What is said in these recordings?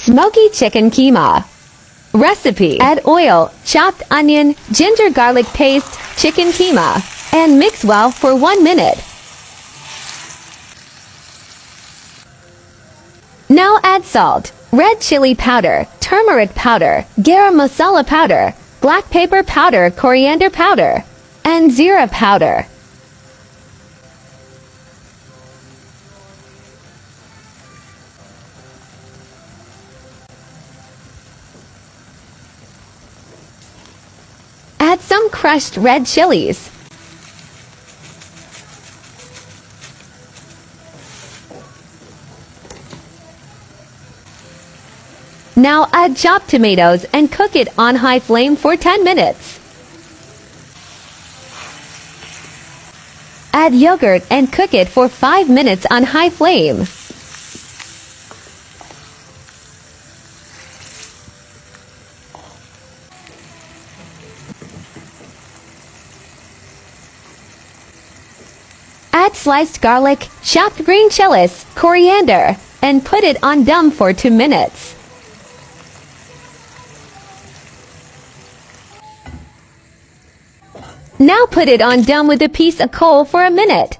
Smoky chicken keema. Recipe: add oil, chopped onion, ginger garlic paste, chicken keema, and mix well for 1 minute. Now add salt, red chili powder, turmeric powder, garam masala powder, black pepper powder, coriander powder, and zira powder. Add some crushed red chilies. Now add chopped tomatoes and cook it on high flame for 10 minutes. Add yogurt and cook it for 5 minutes on high flame. Add sliced garlic, chopped green chilies, coriander, and put it on dum for 2 minutes. Now put it on dum with a piece of coal for a minute.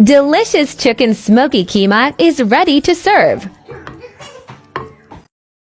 Delicious chicken smoky keema is ready to serve.